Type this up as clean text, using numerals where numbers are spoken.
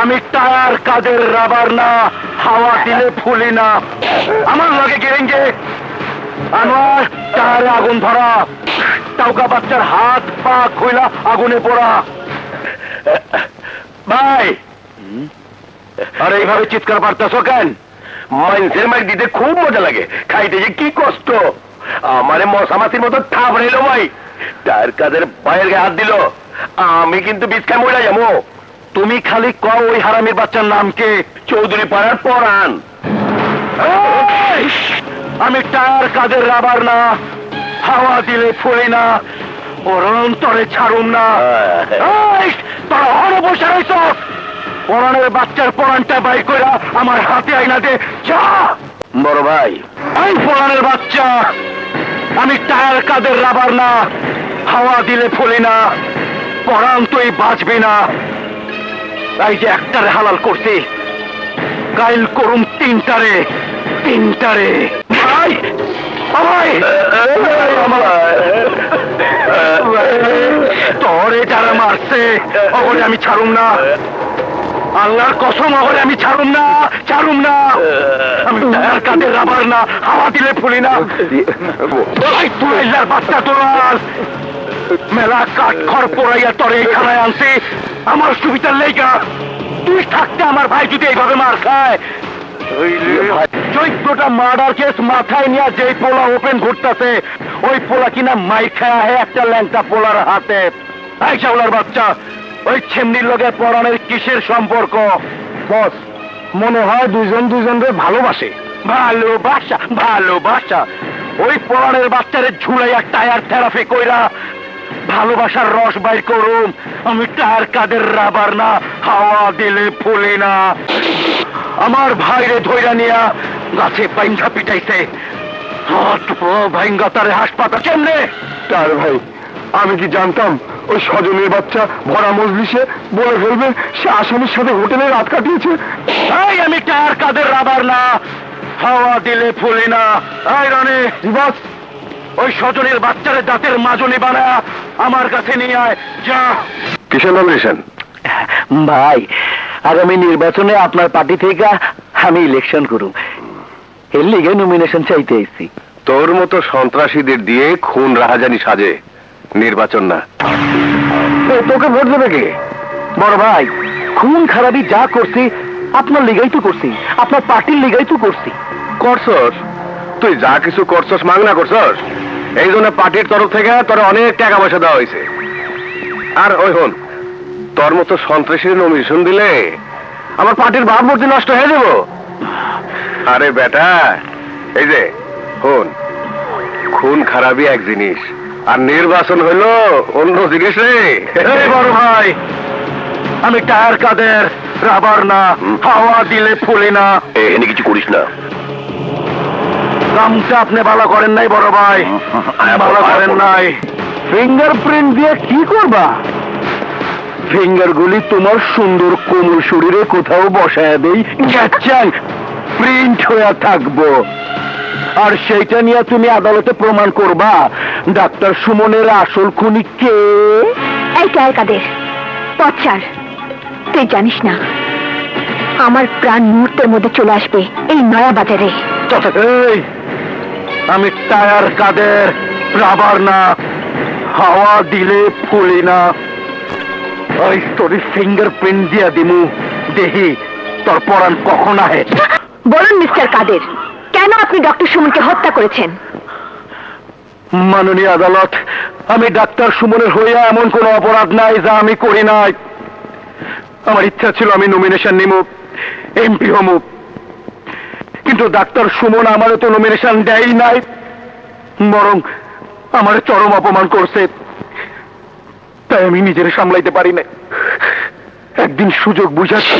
আমি টায়ার কাদের রাবার না, হাওয়া দিলে ফুলি না। আমার লগে গেরেঞ্জে আমার টায়ারে আগুন ধরা, টাউকা বাচ্চার হাত পা খইলা আগুনে পোড়া। ভাই, আর এইভাবে চিৎকার পারতেছ কেন? মানুষের মাইক দিতে খুব মজা লাগে, খাইতে যে কি কষ্ট। আমারে মশামাছির মতো থাবড়াইলো ভাই, টায়ার কাদের পায়ের গায়ে হাত দিল। আমি কিন্তু বিস্কায় মরে যাবো। তুমি খালি কও ওই হারামির বাচ্চার নাম কে? চৌধুরী পাড়ার পরাণ। আমি টায়ার কাদের রাবার না, হাওয়া দিলে ফুলি না, ওর অন্তরে ছাড়ুম না। তোরা হরে বসে রয়েছ, পরাণের বাচ্চার পরাণটা বাই কইরা আমার হাতে আইনা দে। যা বড় ভাই, আমি পরাণের বাচ্চা, আমি টায়ার কাদের রাবার না, হাওয়া দিলে ফুলি না, পরাণ তুই বাঁচবি না। এই যে একটারে হালাল করছি, কাইল করুম তিনটারে। ভাই ভাই, তোরে যারা মারছে ওরে আমি ছাড়ুম না, আল্লাহর কসম ওরে আমি ছাড়ুম না। আমি টায়ার কাদের রাবার না, হাওয়া দিলে ফুলি না। তুই বাচ্চা তোলার মেলা কাঠ খড় পোড়াইয়া তোরে এইখানায় আনছি আমার সুবিধার লেগা। তুই থাকতে আমার ভাই যদি এইভাবে মার খায়। 14টা মার্ডার কেস মাথায় নিয়ে যে পোলা ওপেন ঘুরতেছে, ওই পোলা কিনা মাই খায় একটা ল্যাংটা পোলার হাতে। এই চাউলার বাচ্চা, ওই ছেমনির লগে পরাণের কিসের সম্পর্ক? বস, মনে হয় দুজনরে ভালোবাসে। ভালোবাসা ওই পরাণের বাচ্চারে ঝুলাইয়া টায়ার থেরাপি কইরা ভালোবাসার রস বাইর করুম। আমি টায়ার কাদের রাবার না, হাওয়া দিলে ফুলি না। আমার ভাইরে ধইরা নিয়া গাছে বাইন্ধা পিটাইছে, ভাইঙ্গা তারে হাসপাতাল কেমনে? তার ভাই, আমি কি জানতাম ওই স্বজনের বাচ্চা ভরা মজলিসে বলে ফেলবে সে আসামির সাথে হোটেলে রাত কাটিয়েছে। তাই আমি টায়ার কাদের রাবার না, হাওয়া দিলে ফুলি না। এই রনে বস, ওই স্বজনের বাচ্চারে দাঁতের মাজনি বানায় আমার কাছে নিয়ে আয়। যা। কিসের নমিনেশন? ভাই, আগামী নির্বাচনে আপনার পার্টি থেকে আমি ইলেকশন করুম, এর লিগে নমিনেশন চাইতে এসেছি। তোর মতো সন্ত্রাসীদের দিয়ে খুন রাহাজানি সাজে, নির্বাচন না। তোকে ভোট দেবে কে? বড় ভাই, খুন খারাপি যা করছি আপনার লিগাই তো করছি, আপনার পার্টির লিগাই তো করছি। করছস? তুই যা কিছু করছস মাংনা করছস, এই জন্য পার্টির তরফ থেকে তোর অনেক টাকা পয়সা দেওয়া হয়েছে। আর ওই হন, তোর মতো সন্ত্রাসীর নমিনেশন দিলে আমার পার্টির ভাবমূর্তি নষ্ট হয়ে যাব। আরে বেটা, এই যে হন, খুন খারাপই এক জিনিস আর নির্বাচন হইল অন্য জিনিস রে। বড় ভাই, আমি টায়ার কাদের রাবার না, হাওয়া দিলে ফুলি না। এখানে কিছু করিস না। কামটা আপনি ভালো করেন নাই বড় ভাই, ভালো করেন নাই। ফিঙ্গারপ্রিন্ট দিয়ে কি করবা? ফিঙ্গার গুলি তোমার সুন্দর কোমল শরীরে কোথাও বসায় দেই, যাচ্ছেন প্রিন্ট হয়ে থাকবো। আর সেইটা নিয়ে তুমি আদালতে প্রমাণ করবা ডাক্তার সুমনের আসল খুনি কে। এই টায়ার কাদের পচার, তুই জানিস না আমার প্রাণ মুহূর্তের মধ্যে চলে আসবে এই নয়া বাজারে। এই, আমি টায়ার কাদের রাবার না, হাওয়া দিলে ফুলি না। ওই তোর ফিঙ্গারপ্রিন্ট দিয়া দিমু, দেখি তোর পরাণ কখন আহে। বলুন মিস্টার কাদের, কেন আপনি ডক্টর সুমনকে হত্যা করেছেন? মাননীয় আদালত, আমি ডাক্তার সুমনের হইয়া এমন কোন অপরাধ নাই যা আমি করি নাই। আমার ইচ্ছা ছিল আমি নমিনেশন নিব, এমপি হমু, কিন্তু ডাক্তার সুমন আমারও তো নমিনেশন দেয় নাই, বরং আমার চরম অপমান করছে। তাই আমি নিজের সামলাইতে পারি না। একদিন সুযোগ বুঝাচ্ছি